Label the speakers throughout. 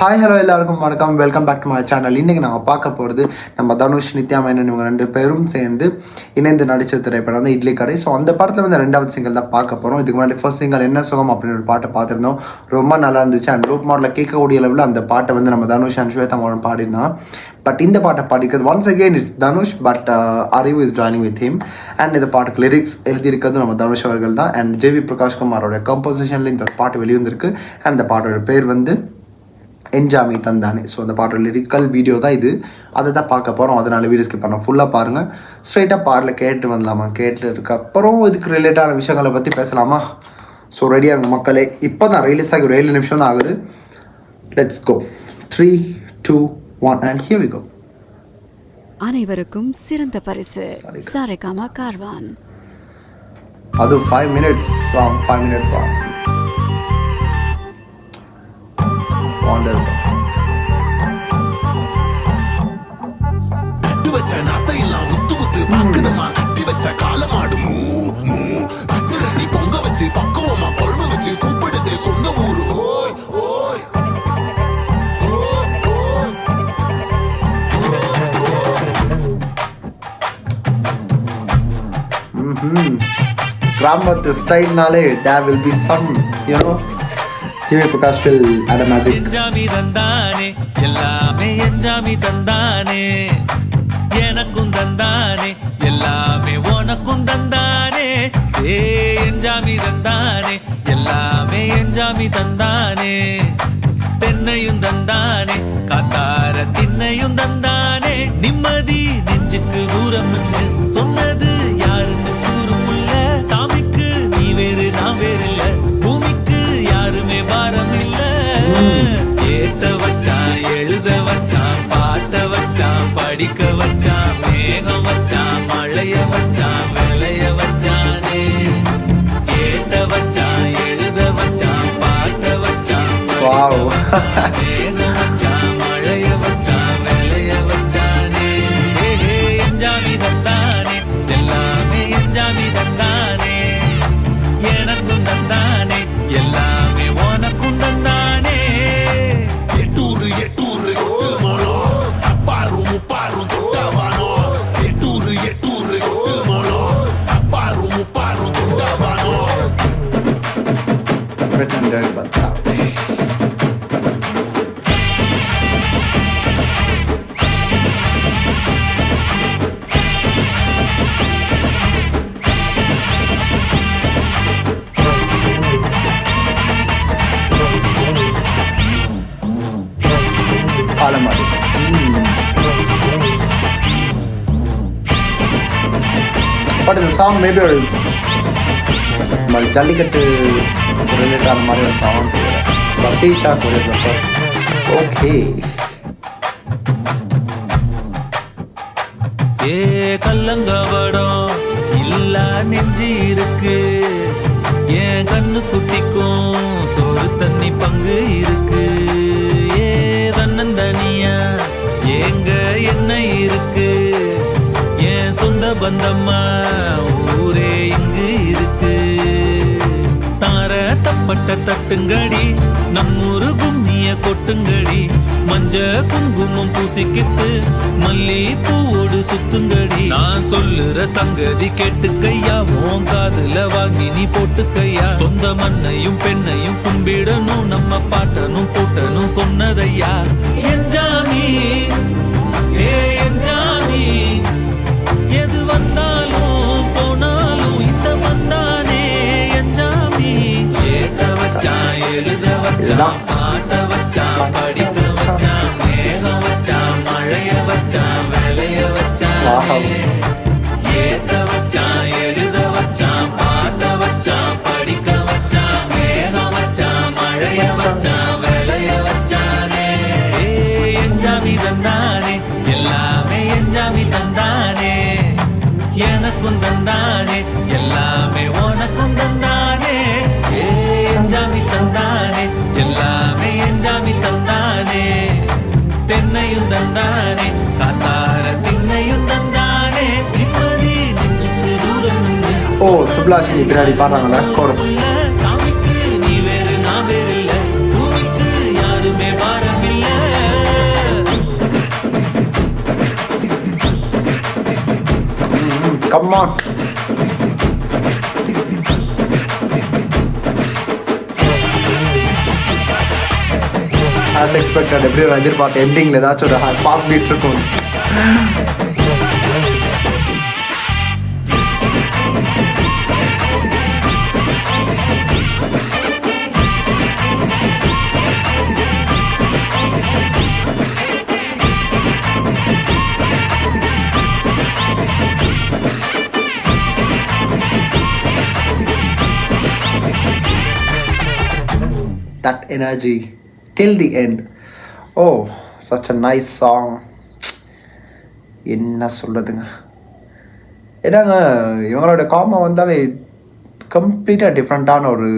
Speaker 1: Hi hello எல்லாருக்கும் வணக்கம், welcome back to my channel. இன்றைக்கி நாங்கள் பார்க்க போகிறது நம்ம தனுஷ், நித்யா மேனன் இவங்க 2 பேரும் சேர்ந்து இணைந்து நடித்த திரைப்படம் வந்து இட்லி கடை. ஸோ அந்த படத்தில் வந்து 2வது சிங்கிள் தான் பார்க்க போகிறோம். இதுக்கு முன்னாடி ஃபர்ஸ்ட் சிங்கிள் என்ன சுகம் அப்படின்னு ஒரு பாட்டை பார்த்துருந்தோம். ரொம்ப நல்லா இருந்துச்சு. அண்ட் ரூப் மாடலில் கேட்கக்கூடிய அளவில் அந்த பாட்டை வந்து நம்ம தனுஷ் அண்ட் ஸ்வேதா மேனன் பாடிருந்தோம். பட் இந்த பாட்டை பாடிக்கிறது once again it's Dhanush, but Arivu is joining with him. And இந்த பாட்டுக்கு லிரிக்ஸ் எழுதியிருக்கிறது நம்ம தனுஷ் அவர்கள் தான். அண்ட் ஜேவி பிரகாஷ் குமாரோட கம்போசிஷனில் இந்த பாட்டு வெளிவந்திருக்கு. அண்ட் இந்த பாட்டோட பேர் வந்து என்ஜாமி தந்தானே. ஸோ அந்த பாட்டோட லிரிக்கல் வீடியோ தான் இது. அதை தான் பார்க்க போகிறோம். அதனால் வீடியோ ஸ்கிப் பண்ணோம், ஃபுல்லாக பாருங்கள். ஸ்ட்ரைட்டாக பாடல கேட்டு வரலாமா? கேட்டுருக்கு அப்புறம் இதுக்கு ரிலேட்டான விஷயங்களை பற்றி பேசலாமா? ஸோ ரெடியாக மக்களே, இப்போ தான் ரிலீஸ் ஆகி ஒரு 7 நிமிஷம் தான் ஆகுது. Let's go. 3, 2, 1 and here we go.
Speaker 2: அனைவருக்கும் சிறந்த பரிசு சாரேகாமா கார்வான்.
Speaker 1: அது 5 minutes song, 5 minutes song.
Speaker 3: கட்டி வச்ச நாத்தையெல்லாம் உத்து உத்து பாக்குதமா, கட்டி வச்ச காலமாடு மூ மூ, பச்சரிசி பொங்க வச்சு பக்குவமா குழம்பு வச்சு கூப்பிடுதே சொந்த ஊரு. ஓய் ஓய்
Speaker 1: கிராமத்து ஸ்டைல்னாலே there will be some, you know, GV Prakash will add a magic.
Speaker 4: என்ஜாமி தந்தானே எல்லாமே, என்ஜாமி தந்தானே எனக்கும் தந்தானே எல்லாமே, உனக்கும் தந்தானே. ஏ என்ஜாமி தந்தானே எல்லாமே, என்ஜாமி தந்தானே. தென்னையும் தந்தானே, காத்தார திண்ணையும் தந்தானே. நிம்மதி நெஞ்சுக்கு தூரம் சொன்னது யாருன்னு கூறுமுல்ல. சாமிக்கு நீ வேறு நான் வேறு இல்ல, பூமிக்கு யாருமே பாரம் இல்ல. ஏத்த வச்சான், எழுத வச்சான், பாட்ட வச்சான், படிக்க வச்சான், மேகம் வச்சான், மழைய வச்சான், விளைய வச்சானே. ஏத்த வச்சான், எழுத வச்சான், பாட்ட வச்சான், மேகம் வச்சான், மழைய வச்சான், விளைய வச்சானே. என்ஜாமி தந்தானே எல்லாமே, என்ஜாமி தந்தானே எனக்கும் தந்தானே எல்லாமே, உனக்கும் தந்தானே.
Speaker 3: எட்டூரு எட்டூரு கொட்டு மோளம், அப்பாரும் முப்பாரும் தொட்டாவானோ. எட்டூரு எட்டூரு கொட்டு மோளம், அப்பாரும் முப்பாரும் தொட்டாவானோ.
Speaker 1: Pretender பத்தா ஆலமாரி. பட் இந்த சாங் மேபி ஒரு ஜல்லிக்கட்டு ரிலேட்டான மாதிரி ஒரு சாங். சதீஷா கொரியோகிராஃபர். ஓகே.
Speaker 4: ஏ கல்லங்கவடம் இல்லா நெஞ்சு இருக்கு, என் கண்ணு குட்டிக்கும் சோறு தண்ணி பங்கு இருக்கு. ஏ தன்னந்தனியா எங்க என்ன இருக்கு, என் சொந்த பந்தம்மா ஊரே இங்கு இருக்கு. தார தப்பட்ட தட்டுங்கடி, நம்மூரு கும்மிய கொட்டுங்கடி. மஞ்ச குங்குமம் பூசிக்கிட்டு மல்லி பூவோடு சுத்துங்கடி. நான் சொல்லுற சங்கதி கேட்டுக்கையா, உன் காதுல வாங்கி நீ போட்டுக்கையா. சொந்த மண்ணையும் பெண்ணையும் கும்பிடணும், நம்ம பாட்டனும் கூட்டனும் சொன்னதையா. என்ஜாமி ஏ என்ஜாமி, எது வந்தாலும் போனாலும் இந்த வந்தானே என்ஜாமி. ஏத்த வச்சான், எழுத வச்சான், பாட்ட வச்சான், படிக்க வச்சான், மேகம் வச்சான், மழைய வச்சான், விளைய வச்சான். ஏத்த வச்சான், எழுத வச்சான், பாட்ட வச்சான், படிக்க வச்சான், மேகம் வச்சான், மழைய வச்சான், விளைய வச்சானே. ஏ என்ஜாமி தந்தானே எல்லாமே, என்ஜாமி தந்தானே எனக்கும் தந்தானே எல்லாமே, உனக்கும் தந்தானே. ஏ என்ஜாமி தந்தானே எல்லாமே, என்ஜாமி தந்தானே. தென்னையும் தந்தானே, காத்தார திண்ணையும் தந்தானே. நிம்மதி நெஞ்சுக்கு தூரம்.
Speaker 1: ஓ சுப்லாஷினி பின்னாடி பாடுறாங்களா கோரஸ்.
Speaker 4: சாமிக்கு நீ வேறு நான் வேறு இல்ல, பூமிக்கு யாருமே பாரமில்ல.
Speaker 1: Come on. ஆஸ் எக்ஸ்பெக்டட் எப்படி எதிர்பார்த்த எண்டிங்கில் ஏதாச்சும் ஒரு ஃபாஸ்ட் பீட் இருக்கும். That energy till the end. Oh, such a nice song. என்ன சொல்கிறதுங்க, ஏன்னாங்க இவங்களோட காம்போ வந்தாலே கம்ப்ளீட்டாக டிஃப்ரெண்ட்டான ஒரு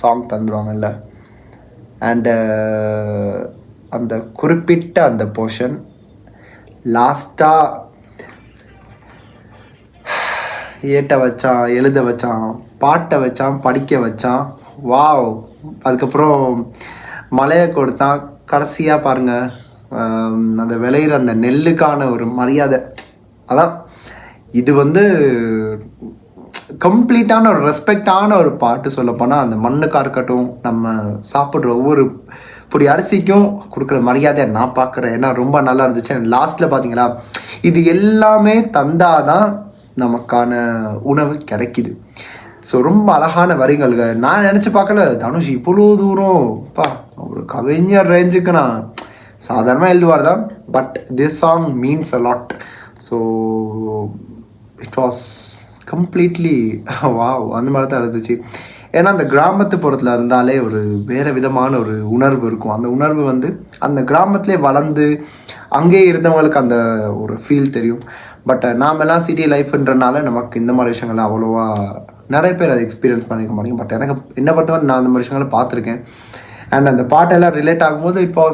Speaker 1: சாங் தந்துடுவாங்கல்ல. அண்டு அந்த குறிப்பிட்ட அந்த போர்ஷன் லாஸ்ட்டாக ஏட்ட வச்சான், எழுத வச்சான், பாட்டை வச்சான், படிக்க வச்சான். வாவ். அதுக்கப்புறம் மலையை கொடுத்தான். கடைசியாக பாருங்கள் அந்த விளையிற அந்த நெல்லுக்கான ஒரு மரியாதை. அதான் இது வந்து கம்ப்ளீட்டான ஒரு ரெஸ்பெக்டான ஒரு பாட்டு. சொல்லப்போனால் அந்த மண்ணுக்காக இருக்கட்டும், நம்ம சாப்பிட்ற ஒவ்வொரு இப்படி அரிசிக்கும் கொடுக்குற மரியாதையை நான் பார்க்குறேன். ஏன்னா ரொம்ப நல்லா இருந்துச்சு. லாஸ்ட்டில் பார்த்தீங்களா, இது எல்லாமே தந்தாதான் நமக்கான உணவு கிடைக்கிது. ஸோ ரொம்ப அழகான வரிகள்கள். நான் நினச்சி பார்க்கல தனுஷ் இவ்வளோ தூரம் ஒரு கவிஞர் ரேஞ்சுக்கு நான் சாதாரணமாக எழுதுவார் தான். But this song means a lot. So it was completely wow. அந்த மாதிரி தான் இருந்துச்சு. ஏன்னா அந்த கிராமத்து புறத்தில் இருந்தாலே ஒரு வேறு விதமான ஒரு உணர்வு இருக்கும். அந்த உணர்வு வந்து அந்த கிராமத்திலே வளர்ந்து அங்கே இருந்தவங்களுக்கு அந்த ஒரு ஃபீல் தெரியும். பட் நாமெல்லாம் சிட்டி லைஃப்ன்றனால நமக்கு இந்த மாதிரி விஷயங்கள்லாம் அவ்வளோவா நிறைய பேர் அதை எக்ஸ்பீரியன்ஸ் பண்ணிக்க மாட்டேங்க. பட் எனக்கு என்ன பொறுத்தவரை நான் அந்த மாதிரி விஷயங்களை பார்த்துருக்கேன். அண்ட் அந்த பாட்டெல்லாம் ரிலேட் ஆகும்போது இப்போ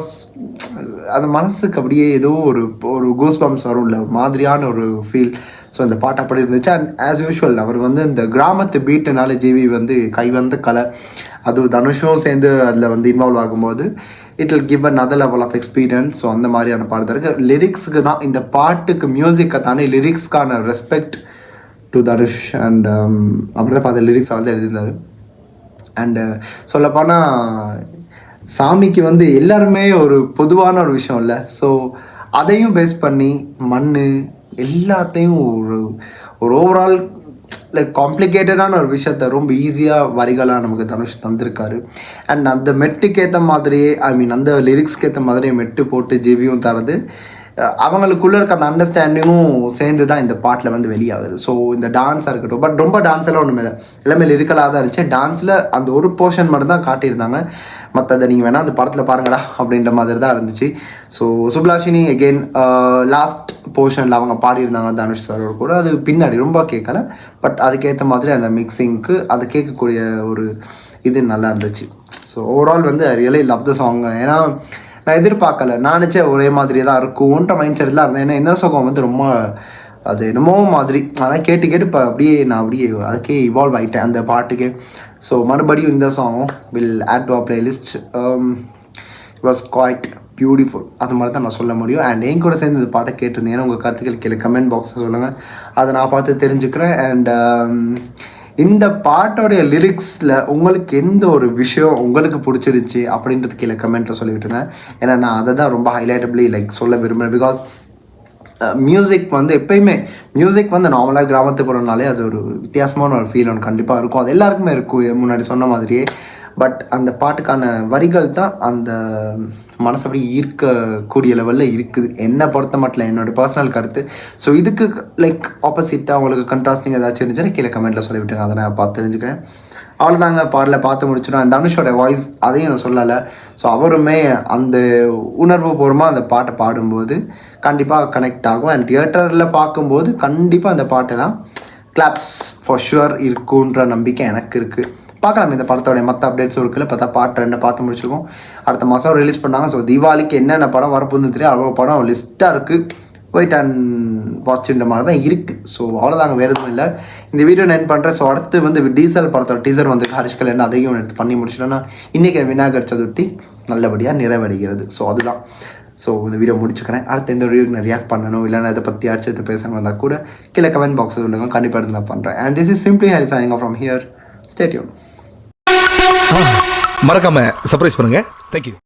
Speaker 1: அந்த மனசுக்கு அப்படியே ஏதோ ஒரு கூஸ் பம்ப்ஸ் வரும்ல, ஒரு மாதிரியான ஒரு ஃபீல். ஸோ அந்த பாட்டு அப்படி இருந்துச்சு. அண்ட் ஆஸ் யூஷுவல் அவர் வந்து இந்த கிராமத்து பீட்டுனால ஜிவி வந்து கை வந்த கலை, அது தனுஷும் சேர்ந்து அதில் வந்து இன்வால்வ் ஆகும்போது it will give another level of experience. So அந்த மாதிரியான பாட்டு இருக்குது. லிரிக்ஸுக்கு தான் இந்த பாட்டுக்கு மியூசிக்கை தானே லிரிக்ஸ்க்கான ரெஸ்பெக்ட் டு தனுஷ். அண்ட் அப்படி தான் பார்த்த லிரிக்ஸ் அவள் தான் எழுதியிருந்தார். அண்டு சொல்லப்போனால் சாமிக்கு வந்து எல்லாருமே ஒரு பொதுவான ஒரு விஷயம் இல்லை. ஸோ அதையும் பேஸ் பண்ணி மண் எல்லாத்தையும் ஒரு ஓவரால் லைக் காம்ப்ளிகேட்டடான ஒரு விஷயத்த ரொம்ப ஈஸியாக வரிகளாக நமக்கு தனுஷ் தந்திருக்காரு. அண்ட் அந்த மெட்டுக்கு ஏற்ற மாதிரியே அந்த லிரிக்ஸ்க்கு ஏற்ற மாதிரியே மெட்டு போட்டு ஜிவியும் தரது அவங்களுக்குள்ளே இருக்க அந்த அண்டர்ஸ்டாண்டிங்கும் சேர்ந்து தான் இந்த பாட்டில் வந்து வெளியாகுது. ஸோ இந்த டான்ஸாக இருக்கட்டும், பட் ரொம்ப டான்ஸ் எல்லாம் ஒன்றுமே இல்லை, எல்லாமே லிரிக்கலாக தான் இருந்துச்சு. டான்ஸில் அந்த ஒரு போர்ஷன் மட்டும் தான் காட்டியிருந்தாங்க. மற்றதை நீங்கள் வேணால் அந்த படத்தில் பாருங்கடா அப்படின்ற மாதிரி தான் இருந்துச்சு. ஸோ சுப்லாஷினி அகெயின் லாஸ்ட் போர்ஷனில் அவங்க பாடியிருந்தாங்க தனுஷ் சாரோட கூட. அது பின்னாடி ரொம்ப கேட்கல, பட் அதுக்கேற்ற மாதிரி அந்த மிக்சிங்க்கு அதை கேட்கக்கூடிய ஒரு இது நல்லா இருந்துச்சு. ஸோ ஓவரால் வந்து I really love the song. ஏன்னா நான் எதிர்பார்க்கல, நான் நினச்சேன் ஒரே மாதிரி தான் இருக்கும்ன்ற மைண்ட் செட்டில் இருந்தேன். ஏன்னா என்ன சோகம் வந்து ரொம்ப அது என்னமோ மாதிரி அதான் கேட்டு இப்போ நான் அப்படியே அதுக்கே இவால்வ் ஆகிட்டேன் அந்த பாட்டுக்கே. ஸோ மறுபடியும் இந்த சாங்கும் will add to our playlist. It was quite beautiful. அது மாதிரி தான் நான் சொல்ல முடியும். அண்ட் என் கூட சேர்ந்து இந்த பாட்டை கேட்டிருந்தேன். உங்கள் கருத்துக்கள் கீழே கமெண்ட் பாக்ஸில் சொல்லுங்கள், அதை நான் பார்த்து தெரிஞ்சுக்கிறேன். அண்ட் இந்த பாட்டோடைய லிரிக்ஸில் உங்களுக்கு எந்த ஒரு விஷயம் உங்களுக்கு பிடிச்சிருச்சு அப்படின்றது கீழே கமெண்ட்டில் சொல்லிவிட்டுங்க. ஏன்னா நான் அதை தான் ரொம்ப ஹைலைட்டபிளி சொல்ல விரும்புகிறேன். பிகாஸ் மியூசிக் வந்து எப்பயுமே மியூசிக் வந்து நார்மலாக கிராமத்து போகிறனாலே அது ஒரு வித்தியாசமான ஒரு ஃபீல் ஒன்று கண்டிப்பாக இருக்கும். அது எல்லாருக்குமே இருக்கும் முன்னாடி சொன்ன மாதிரியே. பட் அந்த பாட்டுக்கான வரிகள் தான் அந்த மனசு அப்படி ஈர்க்கக்கூடிய லெவலில் இருக்குது என்னை பொறுத்த மட்டும், என்னோடய பர்சனல் கருத்து. ஸோ இதுக்கு ஆப்போசிட்டாக அவங்களுக்கு கண்ட்ராஸ்டிங் ஏதாச்சும் இருந்துச்சுன்னா கீழே கமெண்ட்டில் சொல்லிவிட்டுங்க, அதை நான் பார்த்து தெரிஞ்சுக்கிறேன். அவ்வளோதாங்க, பாடலில் பார்த்து முடிச்சிடும். தனுஷோட வாய்ஸ் அதையும் நான் சொல்லலை. ஸோ அவருமே அந்த உணர்வு பூர்வமாக அந்த பாட்டை பாடும்போது கண்டிப்பாக கனெக்ட் ஆகும். அண்ட் தியேட்டரில் பார்க்கும்போது கண்டிப்பாக அந்த பாட்டெல்லாம் கிளாப்ஸ் ஃபார் ஷுவர் இருக்குன்ற நம்பிக்கை எனக்கு இருக்குது. பார்க்கலாம் இந்த படத்தோடைய மற்ற அப்டேட்ஸும் இருக்குல்ல. பார்த்தா பாட்டு 2 பார்த்து முடிச்சிருக்கோம். அடுத்த மாதம் ரிலீஸ் பண்ணாங்க. ஸோ தீபாவளிக்கு என்னென்ன படம் வரப்போகுதுன்னு தெரியும். அவ்வளோ படம் லிஸ்ட்டாக இருக்குது. வெயிட் அண்ட் வாட்ச்ன்ற மாதிரி தான் இருக்குது. ஸோ அவ்வளோதாங்க, வேறு எதுவும் இல்லை. இந்த வீடியோ நான் பண்ணுறேன். ஸோ அடுத்து வந்து டீசல் படத்தோட டீசர் வந்து ஹரிஷ் கல்யாணம் அதையும் எடுத்து பண்ணி முடிச்சிட்டோன்னா இன்றைக்கி விநாயகர் சதுர்த்தி நல்லபடியாக நிறைவடைகிறது. ஸோ அதுதான் ஸோ இந்த வீடியோ முடிச்சுக்கிறேன். அடுத்த எந்த வீடியோக்கு நான் ரியாக்ட் பண்ணணும் இல்லைன்னா அதை பற்றி அடுத்து பேசணும் இருந்தால் கூட கீழே கமெண்ட் பாக்ஸில் சொல்லுங்க, கண்டிப்பாக எடுத்து நான் பண்ணுறேன். And this is simply Hari signing off from here. Stay tune.
Speaker 5: மறக்காம சர்ப்ரைஸ் பண்ணுங்க. தேங்க்யூ.